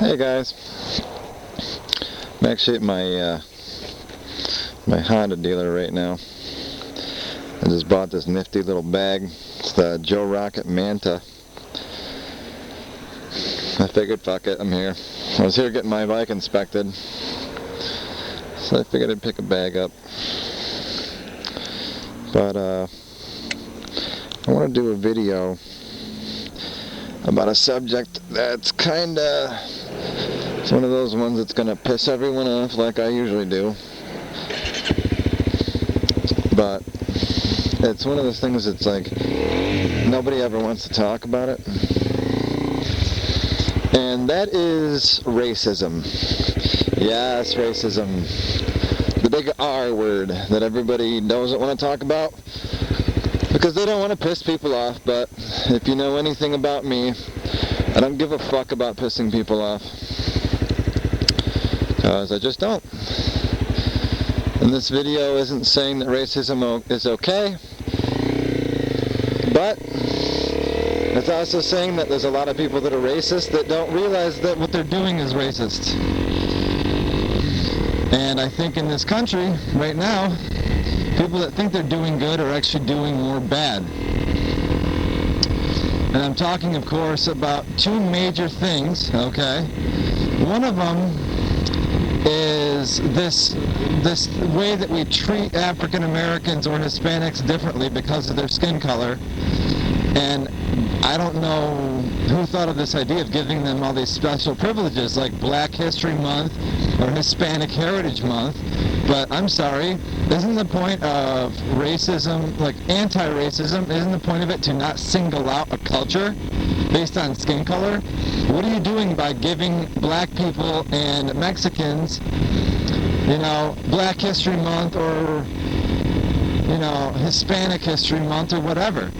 Hey guys, I'm actually at my Honda dealer right now. I just bought this nifty little bag. It's the Joe Rocket Manta. I figured, fuck it, I'm here. I was here getting my bike inspected, so I figured I'd pick a bag up. But I want to do a video about a subject that's it's one of those ones that's gonna piss everyone off like I usually do, but it's one of those things that's like nobody ever wants to talk about it, and that is racism. Yes, racism, the big R word that everybody doesn't want to talk about because they don't want to piss people off. But if you know anything about me, I don't give a fuck about pissing people off, because I just don't. And this video isn't saying that racism is okay, but it's also saying that there's a lot of people that are racist that don't realize that what they're doing is racist. And I think in this country right now, people that think they're doing good are actually doing more bad. And I'm talking, of course, about two major things, okay? One of them is this way that we treat African Americans or Hispanics differently because of their skin color. And I don't know who thought of this idea of giving them all these special privileges like Black History Month or Hispanic Heritage Month. But I'm sorry, isn't the point of racism, like anti-racism, isn't the point of it to not single out a culture based on skin color? What are you doing by giving black people and Mexicans, Black History Month or, Hispanic History Month or whatever?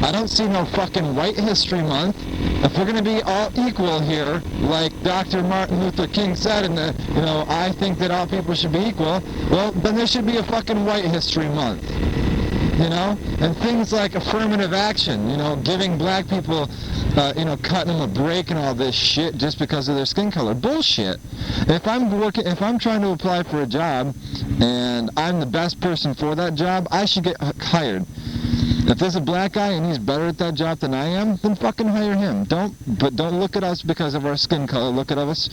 I don't see no fucking White History Month. If we're going to be all equal here, like Dr. Martin Luther King said, and I think that all people should be equal, well, then there should be a fucking White History Month. And things like affirmative action, giving black people, cutting them a break and all this shit just because of their skin color. Bullshit. If I'm trying to apply for a job and I'm the best person for that job, I should get hired. If there's a black guy and he's better at that job than I am, then fucking hire him. Don't look at us because of our skin color. Look at us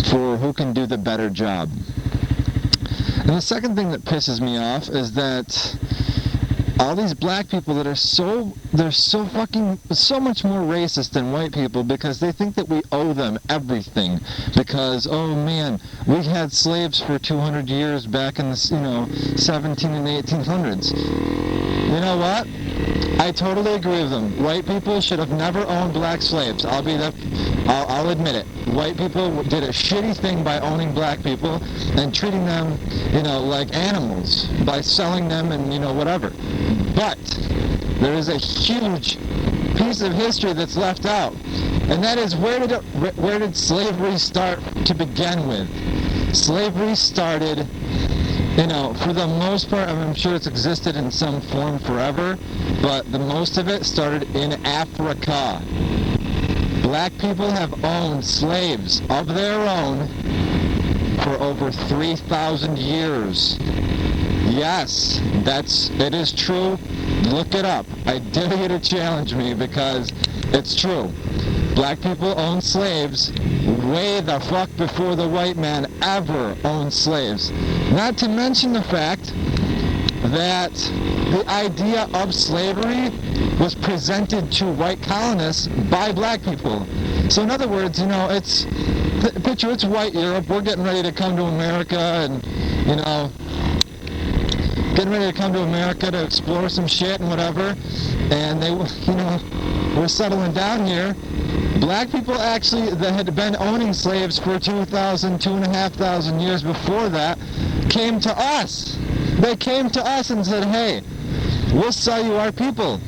for who can do the better job. And the second thing that pisses me off is that all these black people that are so much more racist than white people because they think that we owe them everything because, oh man, we had slaves for 200 years back in the 17 and 1800s. You know what? I totally agree with them. White people should have never owned black slaves. I'll admit it. White people did a shitty thing by owning black people and treating them, like animals by selling them and, whatever. But there is a huge piece of history that's left out, and that is where did slavery start to begin with? Slavery started, for the most part, I'm sure it's existed in some form forever, but the most of it started in Africa. Black people have owned slaves of their own for over 3,000 years. Yes, it is true. Look it up. I dare you to challenge me because it's true. Black people owned slaves way the fuck before the white man ever owned slaves. Not to mention the fact that the idea of slavery was presented to white colonists by black people. So in other words, it's white Europe. We're getting ready to come to America and, getting ready to come to America to explore some shit and whatever. And we're settling down here. Black people actually that had been owning slaves for 2,500 years before that came to us. They came to us and said, hey, we'll sell you our people.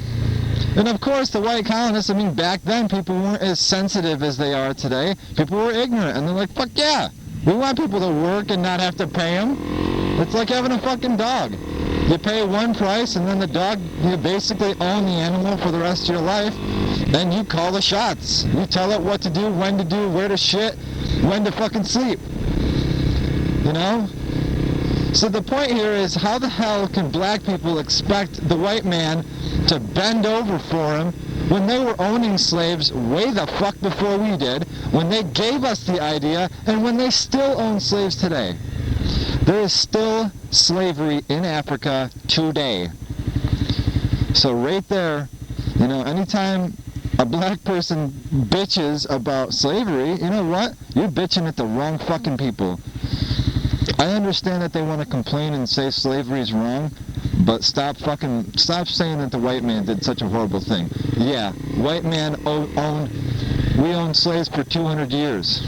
And of course the white colonists, back then people weren't as sensitive as they are today. People were ignorant and they're like, fuck yeah, we want people to work and not have to pay them. It's like having a fucking dog. You pay one price and then the dog, you basically own the animal for the rest of your life. Then you call the shots. You tell it what to do, when to do, where to shit, when to fucking sleep. You know? So the point here is, how the hell can black people expect the white man to bend over for him when they were owning slaves way the fuck before we did, when they gave us the idea, and when they still own slaves today? There is still slavery in Africa today. So right there, you know, anytime a black person bitches about slavery, you know what? You're bitching at the wrong fucking people. I understand that they want to complain and say slavery is wrong, but stop saying that the white man did such a horrible thing. Yeah, white man we owned slaves for 200 years.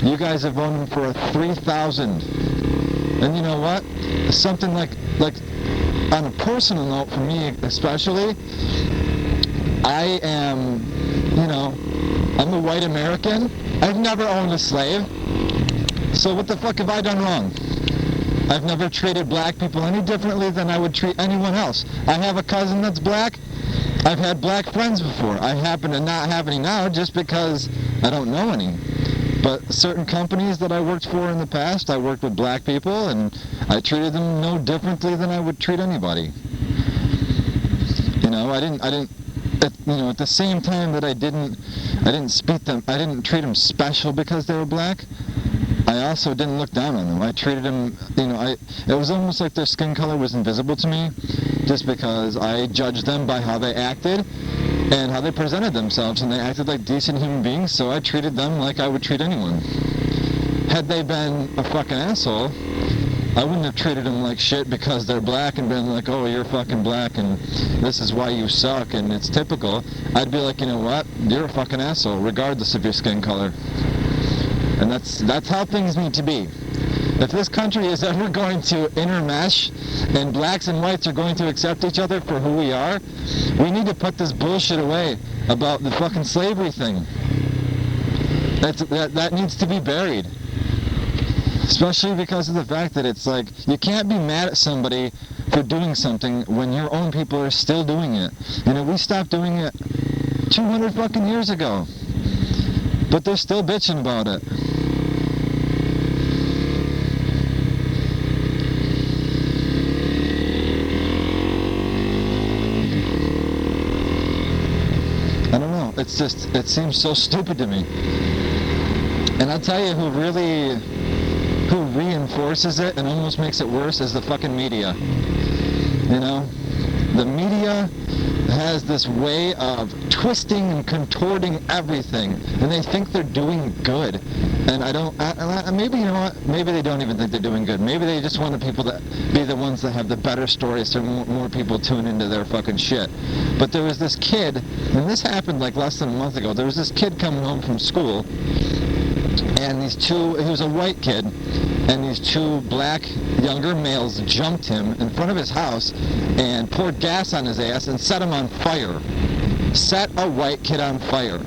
You guys have owned them for 3,000. And you know what? Something like on a personal note for me especially, I am, you know, I'm a white American. I've never owned a slave. So what the fuck have I done wrong? I've never treated black people any differently than I would treat anyone else. I have a cousin that's black. I've had black friends before. I happen to not have any now just because I don't know any. But certain companies that I worked for in the past, I worked with black people, and I treated them no differently than I would treat anybody. You know, I didn't, you know, at the same time that I didn't treat them special because they were black, I also didn't look down on them. I treated them, you know, it was almost like their skin color was invisible to me, just because I judged them by how they acted and how they presented themselves, and they acted like decent human beings, so I treated them like I would treat anyone. Had they been a fucking asshole, I wouldn't have treated them like shit because they're black and been like, oh, you're fucking black and this is why you suck and it's typical. I'd be like, you know what, you're a fucking asshole regardless of your skin color. And that's how things need to be. If this country is ever going to intermesh and blacks and whites are going to accept each other for who we are, we need to put this bullshit away about the fucking slavery thing. That needs to be buried. Especially because of the fact that it's like, you can't be mad at somebody for doing something when your own people are still doing it. You know, we stopped doing it 200 fucking years ago. But they're still bitching about it. I don't know, it's just, it seems so stupid to me. And I'll tell you who reinforces it and almost makes it worse is the fucking media. You know? The media has this way of twisting and contorting everything, and they think they're doing good. And maybe, you know what, maybe they don't even think they're doing good. Maybe they just want the people to be the ones that have the better stories so more people tune into their fucking shit. But there was this kid, and this happened like less than a month ago, there was this kid coming home from school, and he was a white kid, and these two black younger males jumped him in front of his house and poured gas on his ass and set him on fire. Set a white kid on fire.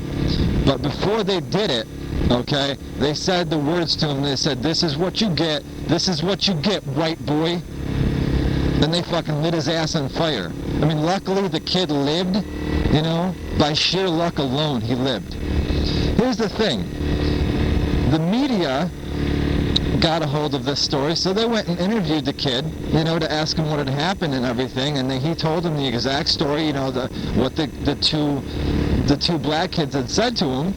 But before they did it, okay, they said the words to him. They said, this is what you get, white boy. And they fucking lit his ass on fire. I mean, luckily the kid lived, you know, by sheer luck alone he lived. Here's the thing. The media got a hold of this story, so they went and interviewed the kid, you know, to ask him what had happened and everything, and he told them the exact story, you know, what the two black kids had said to him.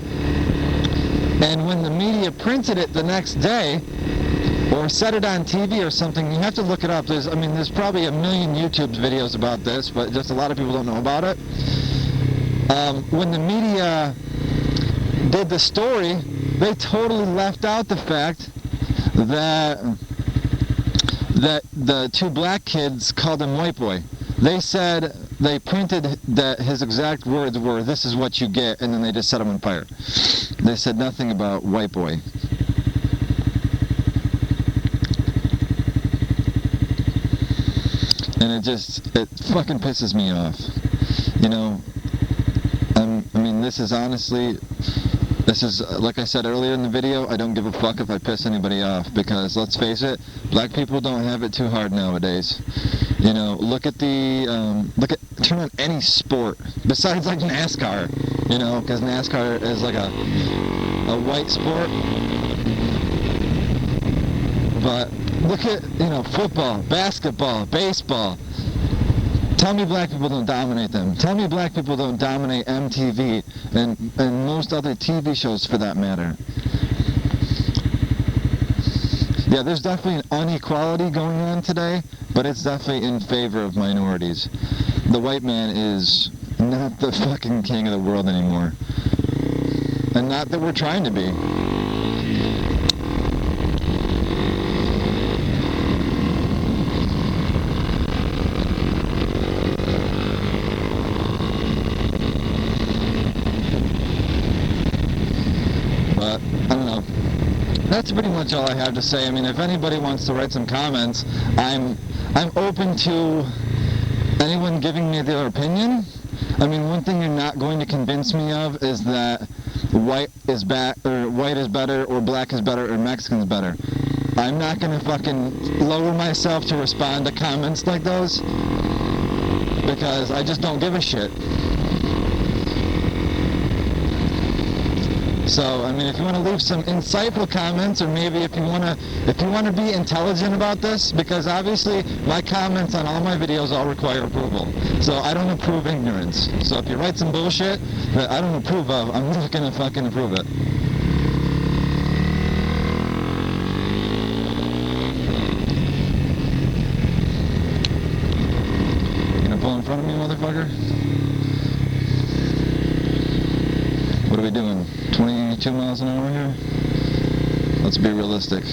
And when the media printed it the next day, or said it on TV or something, you have to look it up. There's probably 1 million YouTube videos about this, but just a lot of people don't know about it. When the media did the story, they totally left out the fact that the two black kids called him white boy. They said, they printed that his exact words were, this is what you get, and then they just set him on fire. They said nothing about white boy. And it fucking pisses me off. You know, this is, like I said earlier in the video, I don't give a fuck if I piss anybody off, because let's face it, black people don't have it too hard nowadays. You know, turn on any sport, besides like NASCAR, you know, because NASCAR is like a white sport. But look at, football, basketball, baseball. Tell me black people don't dominate them. Tell me black people don't dominate MTV and most other TV shows for that matter. Yeah, there's definitely an inequality going on today, but it's definitely in favor of minorities. The white man is not the fucking king of the world anymore. And not that we're trying to be. But, I don't know. That's pretty much all I have to say. I mean, if anybody wants to write some comments, I'm open to anyone giving me their opinion. I mean, one thing you're not going to convince me of is that white is better, or black is better, or Mexican is better. I'm not going to fucking lower myself to respond to comments like those, because I just don't give a shit. So, I mean, if you want to leave some insightful comments, or maybe if you want to be intelligent about this, because obviously my comments on all my videos all require approval. So I don't approve ignorance. So if you write some bullshit that I don't approve of, I'm not gonna fucking approve it. You gonna pull in front of me, motherfucker? What are we doing? 22 miles an hour here? Let's be realistic.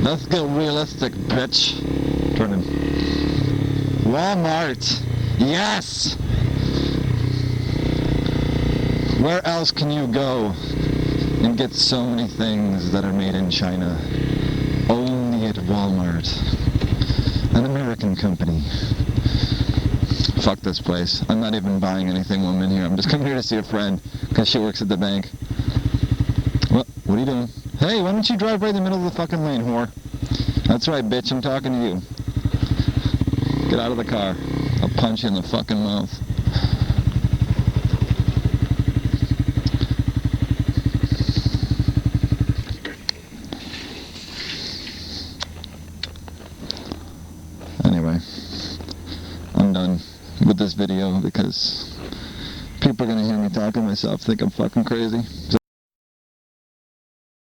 Let's get realistic, bitch. Turn in. Walmart. Yes! Where else can you go and get so many things that are made in China? Only at Walmart. An American company. Fuck this place. I'm not even buying anything while I'm in here. I'm just coming here to see a friend because she works at the bank. What are you doing? Hey, why don't you drive right in the middle of the fucking lane, whore? That's right, bitch. I'm talking to you. Get out of the car. I'll punch you in the fucking mouth. Anyway, I'm done with this video because people are going to hear me talking to myself, think I'm fucking crazy. So